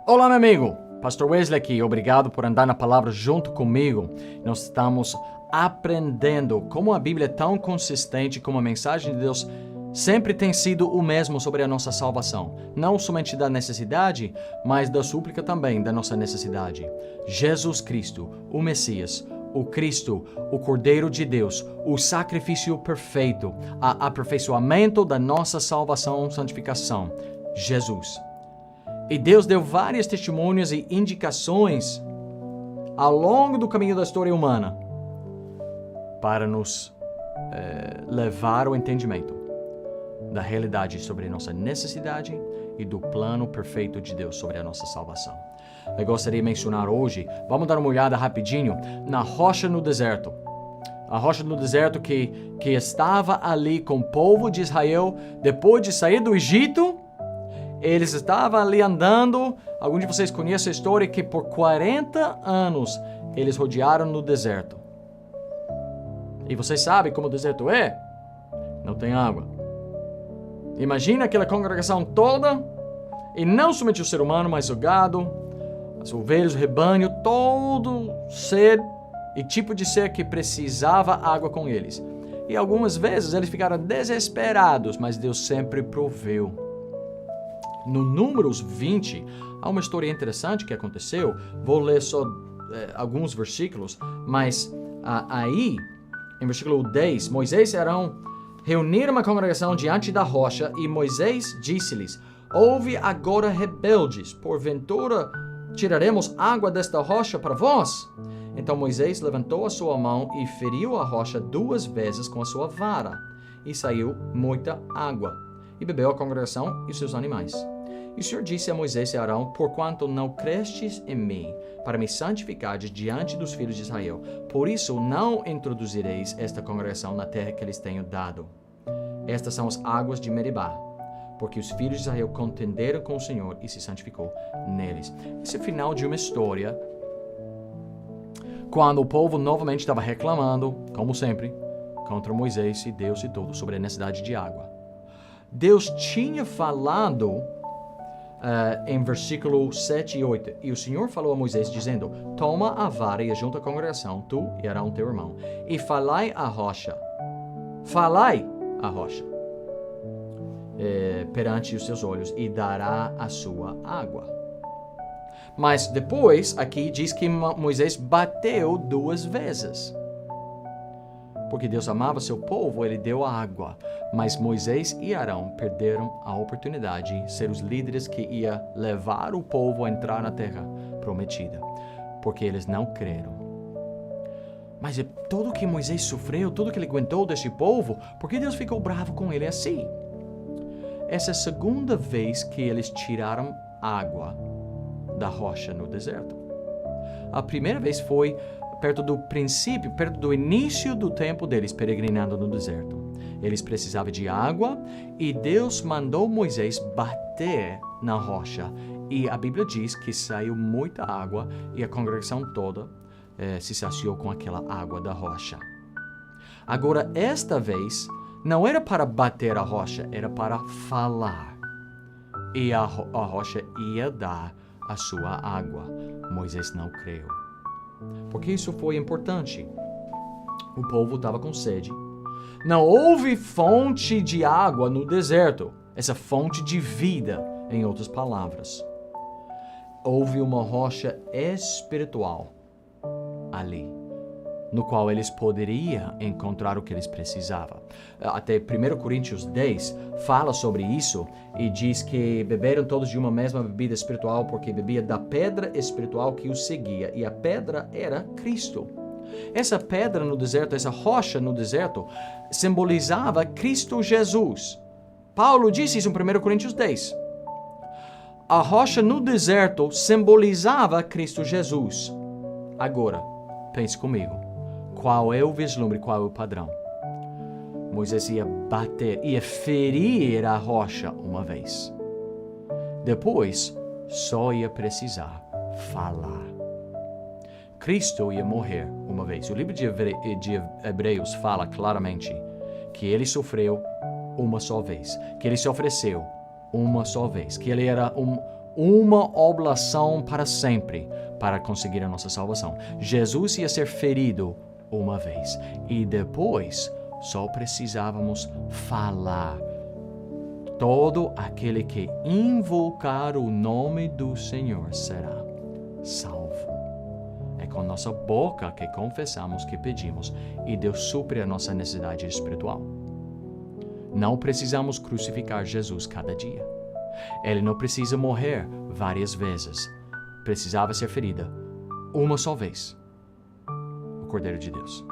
Olá, meu amigo. Pastor Wesley aqui. Obrigado por andar na palavra junto comigo. Nós estamos aprendendo como a Bíblia é tão consistente, como a mensagem de Deus sempre tem sido o mesmo sobre a nossa salvação. Não somente da necessidade, mas da súplica também da nossa necessidade. Jesus Cristo, o Messias, o Cristo, o Cordeiro de Deus, o sacrifício perfeito, o aperfeiçoamento da nossa salvação e santificação. Jesus. E Deus deu várias testemunhas e indicações ao longo do caminho da história humana para nos levar ao entendimento da realidade sobre a nossa necessidade e do plano perfeito de Deus sobre a nossa salvação. Eu gostaria de mencionar hoje, vamos dar uma olhada rapidinho na rocha no deserto. A rocha no deserto que estava ali com o povo de Israel depois de sair do Egito. Eles estavam ali andando. Alguns de vocês conhecem a história que por 40 anos eles rodearam no deserto. E vocês sabem como o deserto é? Não tem água. Imagina aquela congregação toda, e não somente o ser humano, mas o gado, as ovelhas, o rebanho, todo ser e tipo de ser que precisava água com eles. E algumas vezes eles ficaram desesperados, mas Deus sempre proveu. No Números 20, há uma história interessante que aconteceu. Vou ler só alguns versículos, mas aí, em versículo 10, Moisés e Arão reuniram a congregação diante da rocha, e Moisés disse-lhes: Ouve agora, rebeldes, porventura tiraremos água desta rocha para vós? Então Moisés levantou a sua mão e feriu a rocha 2 vezes com a sua vara, e saiu muita água, e bebeu a congregação e seus animais. E o Senhor disse a Moisés e a Arão: Porquanto não crestes em mim, para me santificardes diante dos filhos de Israel, por isso não introduzireis esta congregação na terra que lhes tenho dado. Estas são as águas de Meribá, porque os filhos de Israel contenderam com o Senhor e se santificou neles. Esse é o final de uma história, quando o povo novamente estava reclamando, como sempre, contra Moisés e Deus e tudo, sobre a necessidade de água. Deus tinha falado em versículo 7 e 8. E o Senhor falou a Moisés, dizendo: Toma a vara e ajunta a congregação, tu e Arão teu irmão, e falai a rocha perante os seus olhos, e dará a sua água. Mas depois, aqui diz que Moisés bateu 2 vezes. Porque Deus amava seu povo, ele deu a água. Mas Moisés e Arão perderam a oportunidade de ser os líderes que ia levar o povo a entrar na terra prometida, porque eles não creram. Mas é tudo que Moisés sofreu, tudo que ele aguentou desse povo, porque Deus ficou bravo com ele assim. Essa é a segunda vez que eles tiraram água da rocha no deserto. A primeira vez foi perto do início do tempo deles peregrinando no deserto. Eles precisavam de água e Deus mandou Moisés bater na rocha. E a Bíblia diz que saiu muita água e a congregação toda se saciou com aquela água da rocha. Agora, esta vez, não era para bater a rocha, era para falar. E a rocha ia dar a sua água. Moisés não creu. Porque isso foi importante. O povo estava com sede. Não houve fonte de água no deserto. Essa fonte de vida, em outras palavras. Houve uma rocha espiritual ali, no qual eles poderiam encontrar o que eles precisavam. Até 1 Coríntios 10 fala sobre isso e diz que beberam todos de uma mesma bebida espiritual, porque bebia da pedra espiritual que os seguia, e a pedra era Cristo. Essa pedra no deserto, essa rocha no deserto, simbolizava Cristo Jesus. Paulo disse isso em 1 Coríntios 10. A rocha no deserto simbolizava Cristo Jesus. Agora, pense comigo. Qual é o vislumbre, qual é o padrão? Moisés ia bater, ia ferir a rocha uma vez. Depois, só ia precisar falar. Cristo ia morrer uma vez. O livro de Hebreus fala claramente que ele sofreu uma só vez, que ele se ofereceu uma só vez, que ele era uma oblação para sempre para conseguir a nossa salvação. Jesus ia ser ferido uma vez e depois só precisávamos falar. Todo aquele que invocar o nome do Senhor será salvo. É com nossa boca que confessamos que pedimos e Deus supre a nossa necessidade espiritual. Não precisamos crucificar Jesus cada dia. Ele não precisa morrer várias vezes. Precisava ser ferida uma só vez. O Cordeiro de Deus.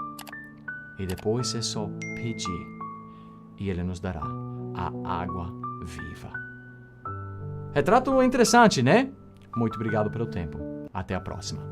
E depois é só pedir e Ele nos dará a água viva. Retrato interessante, né? Muito obrigado pelo tempo. Até a próxima.